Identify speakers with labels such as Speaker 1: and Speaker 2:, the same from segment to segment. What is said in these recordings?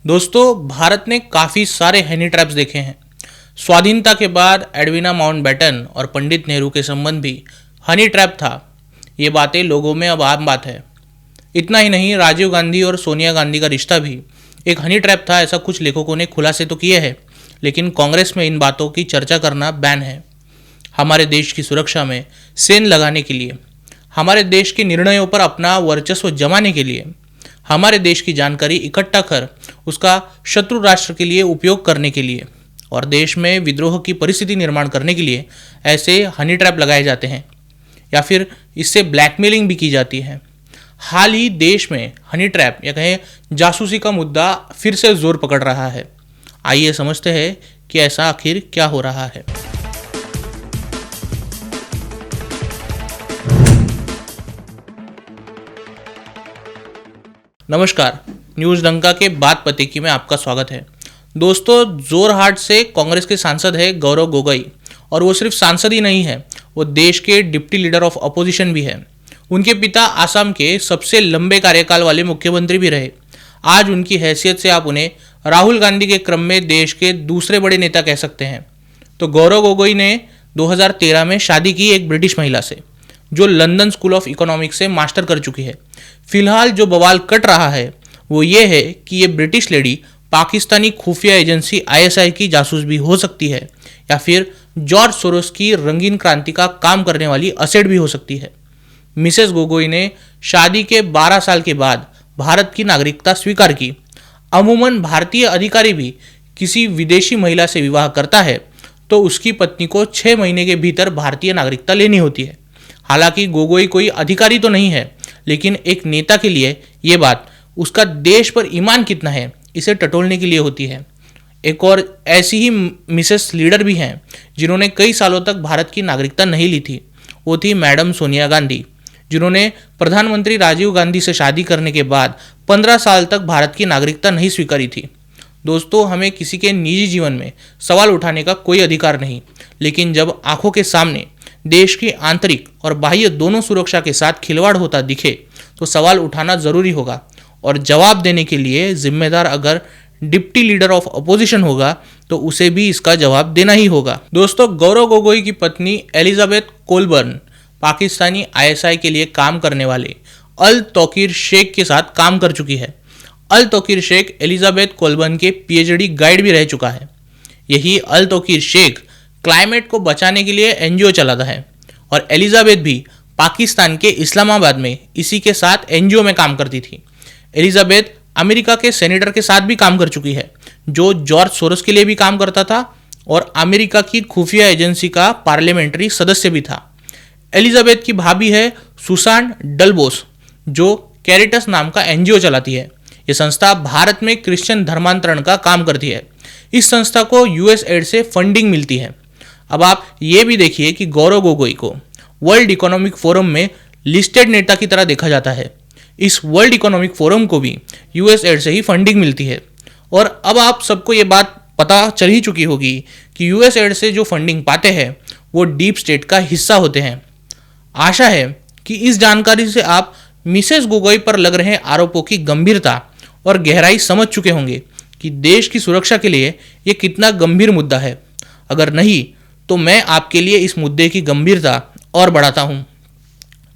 Speaker 1: दोस्तों, भारत ने काफ़ी सारे हनी ट्रैप्स देखे हैं। स्वाधीनता के बाद एडविना माउंटबेटन और पंडित नेहरू के संबंध भी हनी ट्रैप था। ये बातें लोगों में अब आम बात है। इतना ही नहीं, राजीव गांधी और सोनिया गांधी का रिश्ता भी एक हनी ट्रैप था, ऐसा कुछ लेखकों ने खुलासे तो किए हैं, लेकिन कांग्रेस में इन बातों की चर्चा करना बैन है। हमारे देश की सुरक्षा में सेंध लगाने के लिए, हमारे देश के निर्णयों पर अपना वर्चस्व जमाने के लिए, हमारे देश की जानकारी इकट्ठा कर उसका शत्रु राष्ट्र के लिए उपयोग करने के लिए और देश में विद्रोह की परिस्थिति निर्माण करने के लिए ऐसे हनी ट्रैप लगाए जाते हैं या फिर इससे ब्लैकमेलिंग भी की जाती है। हाल ही देश में हनी ट्रैप या कहें जासूसी का मुद्दा फिर से जोर पकड़ रहा है। आइए समझते हैं कि ऐसा आखिर क्या हो रहा है। नमस्कार, न्यूज़ डंका के बात पते की में आपका स्वागत है। दोस्तों, जोरहाट से कांग्रेस के सांसद है गौरव गोगोई, और वो सिर्फ सांसद ही नहीं है, वो देश के डिप्टी लीडर ऑफ अपोजिशन भी है। उनके पिता आसाम के सबसे लंबे कार्यकाल वाले मुख्यमंत्री भी रहे। आज उनकी हैसियत से आप उन्हें राहुल गांधी के क्रम में देश के दूसरे बड़े नेता कह सकते हैं। तो गौरव गोगोई ने 2013 में शादी की एक ब्रिटिश महिला से, जो लंदन स्कूल ऑफ इकोनॉमिक्स से मास्टर कर चुकी है। फिलहाल जो बवाल कट रहा है वो ये है कि ये ब्रिटिश लेडी पाकिस्तानी खुफिया एजेंसी आईएसआई की जासूस भी हो सकती है या फिर जॉर्ज सोरोस की रंगीन क्रांति का काम करने वाली असेट भी हो सकती है। मिसेस गोगोई ने शादी के 12 साल के बाद भारत की नागरिकता स्वीकार की। अमूमन भारतीय अधिकारी भी किसी विदेशी महिला से विवाह करता है तो उसकी पत्नी को 6 महीने के भीतर भारतीय नागरिकता लेनी होती है। हालांकि गोगोई कोई अधिकारी तो नहीं है, लेकिन एक नेता के लिए ये बात उसका देश पर ईमान कितना है इसे टटोलने के लिए होती है। एक और ऐसी ही मिसेस लीडर भी हैं जिन्होंने कई सालों तक भारत की नागरिकता नहीं ली थी। वो थी मैडम सोनिया गांधी, जिन्होंने प्रधानमंत्री राजीव गांधी से शादी करने के बाद 15 साल तक भारत की नागरिकता नहीं स्वीकारी थी। दोस्तों, हमें किसी के निजी जीवन में सवाल उठाने का कोई अधिकार नहीं, लेकिन जब आंखों के सामने देश की आंतरिक और बाह्य दोनों सुरक्षा के साथ खिलवाड़ होता दिखे तो सवाल उठाना जरूरी होगा, और जवाब देने के लिए जिम्मेदार अगर डिप्टी लीडर ऑफ अपोजिशन होगा तो उसे भी इसका जवाब देना ही होगा। दोस्तों, गौरव गोगोई की पत्नी एलिजाबेथ कोलबर्न पाकिस्तानी आईएसआई के लिए काम करने वाले अल तौकीर शेख के साथ काम कर चुकी है। अल तौकीर शेख एलिजाबेथ कोलबर्न के पीएचडी गाइड भी रह चुका है। यही अल तौकीर शेख क्लाइमेट को बचाने के लिए एनजीओ चलाता है, और एलिजाबेथ भी पाकिस्तान के इस्लामाबाद में इसी के साथ एनजीओ में काम करती थी। एलिजाबेथ अमेरिका के सेनेटर के साथ भी काम कर चुकी है, जो जॉर्ज सोरोस के लिए भी काम करता था और अमेरिका की खुफिया एजेंसी का पार्लियामेंट्री सदस्य भी था। एलिजाबेथ की भाभी है सुसान डलबोस, जो कैरिटस नाम का एनजीओ चलाती है। ये संस्था भारत में क्रिश्चियन धर्मांतरण का काम करती है। इस संस्था को यूएस एड से फंडिंग मिलती है। अब आप ये भी देखिए कि गौरव गोगोई को वर्ल्ड इकोनॉमिक फोरम में लिस्टेड नेता की तरह देखा जाता है। इस वर्ल्ड इकोनॉमिक फोरम को भी यूएस एड से ही फंडिंग मिलती है। और अब आप सबको ये बात पता चल ही चुकी होगी कि यूएस एड से जो फंडिंग पाते हैं वो डीप स्टेट का हिस्सा होते हैं। आशा है कि इस जानकारी से आप मिसेस गोगोई पर लग रहे आरोपों की गंभीरता और गहराई समझ चुके होंगे कि देश की सुरक्षा के लिए ये कितना गंभीर मुद्दा है। अगर नहीं तो मैं आपके लिए इस मुद्दे की गंभीरता और बढ़ाता हूँ।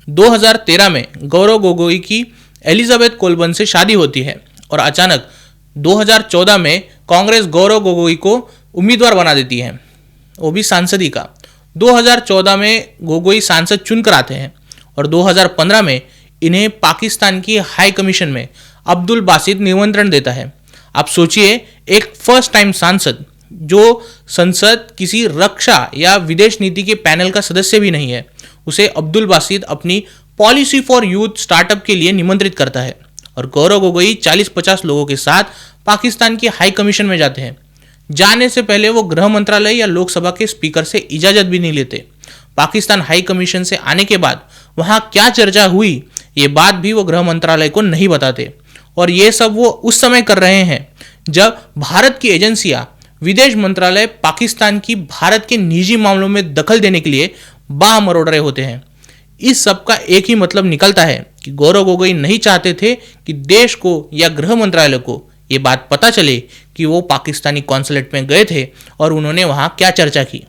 Speaker 1: 2013 में गौरव गोगोई की एलिजाबेथ कोलबर्न से शादी होती है और अचानक 2014 में कांग्रेस गौरव गोगोई को उम्मीदवार बना देती है, वो भी सांसदी का। 2014 में गोगोई सांसद चुनकर आते हैं और 2015 में इन्हें पाकिस्तान की हाई कमीशन में अब्दुल बासित निमंत्रण देता है। आप सोचिए, एक फर्स्ट टाइम सांसद जो संसद किसी रक्षा या विदेश नीति के पैनल का सदस्य भी नहीं है, उसे अब्दुल बासित अपनी पॉलिसी फॉर यूथ स्टार्टअप के लिए निमंत्रित करता है और गौरव गोगोई 40-50 लोगों के साथ पाकिस्तान की हाई कमीशन में जाते हैं। जाने से पहले वो गृह मंत्रालय या लोकसभा के स्पीकर से इजाजत भी नहीं लेते। पाकिस्तान हाई कमीशन से आने के बाद वहां क्या चर्चा हुई ये बात भी वो गृह मंत्रालय को नहीं बताते, और ये सब वो उस समय कर रहे हैं जब भारत की एजेंसियां विदेश मंत्रालय पाकिस्तान की भारत के निजी मामलों में दखल देने के लिए बाह मरोड़ रहे होते हैं। इस सब का एक ही मतलब निकलता है कि गौरव गोगोई नहीं चाहते थे कि देश को या गृह मंत्रालय को ये बात पता चले कि वो पाकिस्तानी कॉन्सुलेट में गए थे और उन्होंने वहाँ क्या चर्चा की।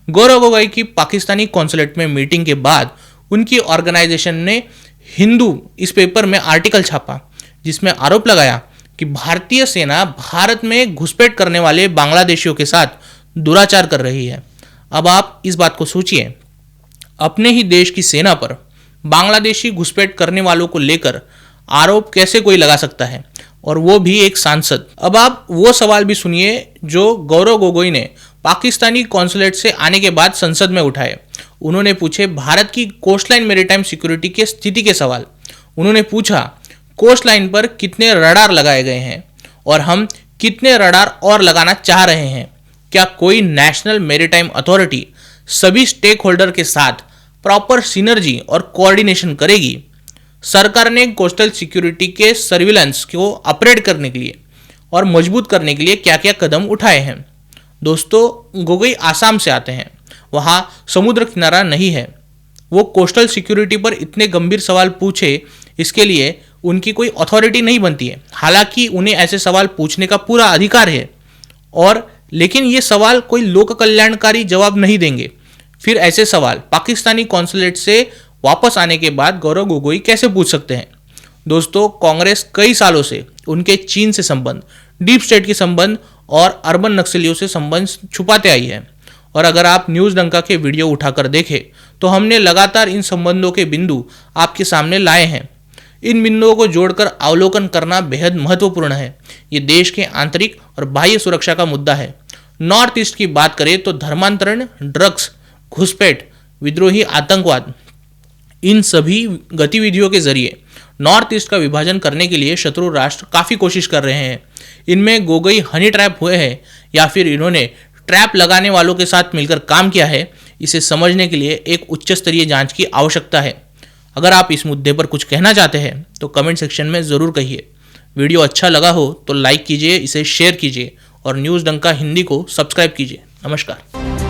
Speaker 1: गौरव गोगोई की पाकिस्तानी कॉन्सुलेट में मीटिंग के बाद उनकी ऑर्गेनाइजेशन ने हिंदू इस पेपर में आर्टिकल छापा, जिसमें आरोप लगाया कि भारतीय सेना भारत में घुसपैठ करने वाले बांग्लादेशियों के साथ दुराचार कर रही है। अब आप इस बात को सोचिए, अपने ही देश की सेना पर बांग्लादेशी घुसपैठ करने वालों को लेकर आरोप कैसे कोई लगा सकता है, और वो भी एक सांसद। अब आप वो सवाल भी सुनिए जो गौरव गोगोई ने पाकिस्तानी कॉन्सुलेट से आने के बाद संसद में उठाए। उन्होंने पूछे भारत की कोस्टलाइन मेरीटाइम सिक्योरिटी के स्थिति के सवाल। उन्होंने पूछा कोस्टलाइन पर कितने रडार लगाए गए हैं और हम कितने रडार और लगाना चाह रहे हैं। क्या कोई नेशनल मेरीटाइम अथॉरिटी सभी स्टेक होल्डर के साथ प्रॉपर सिनर्जी और कोऑर्डिनेशन करेगी। सरकार ने कोस्टल सिक्योरिटी के सर्विलेंस को अपग्रेड करने के लिए और मजबूत करने के लिए क्या क्या कदम उठाए हैं। दोस्तों, गोगोई आसाम से आते हैं, वहाँ समुद्र किनारा नहीं है। वो कोस्टल सिक्योरिटी पर इतने गंभीर सवाल पूछे, इसके लिए उनकी कोई अथॉरिटी नहीं बनती है। हालांकि उन्हें ऐसे सवाल पूछने का पूरा अधिकार है, और लेकिन ये सवाल कोई लोक कल्याणकारी जवाब नहीं देंगे। फिर ऐसे सवाल पाकिस्तानी कॉन्सुलेट से वापस आने के बाद गौरव गोगोई कैसे पूछ सकते हैं। दोस्तों, कांग्रेस कई सालों से उनके चीन से संबंध, डीप स्टेट के संबंध और अर्बन नक्सलियों से संबंध छुपाते आई है। और अगर आप न्यूज़ डंका के वीडियो उठाकर देखें तो हमने लगातार इन संबंधों के बिंदु आपके सामने लाए हैं। इन बिंदुओं को जोड़कर अवलोकन करना बेहद महत्वपूर्ण है। ये देश के आंतरिक और बाह्य सुरक्षा का मुद्दा है। नॉर्थ ईस्ट की बात करें तो धर्मांतरण, ड्रग्स, घुसपैठ, विद्रोही आतंकवाद, इन सभी गतिविधियों के जरिए नॉर्थ ईस्ट का विभाजन करने के लिए शत्रु राष्ट्र काफ़ी कोशिश कर रहे हैं। इनमें गोगोई हनी ट्रैप हुए हैं या फिर इन्होंने ट्रैप लगाने वालों के साथ मिलकर काम किया है, इसे समझने के लिए एक उच्च स्तरीय जांच की आवश्यकता है। अगर आप इस मुद्दे पर कुछ कहना चाहते हैं तो कमेंट सेक्शन में ज़रूर कहिए। वीडियो अच्छा लगा हो तो लाइक कीजिए, इसे शेयर कीजिए और न्यूज़ डंका हिंदी को सब्सक्राइब कीजिए। नमस्कार।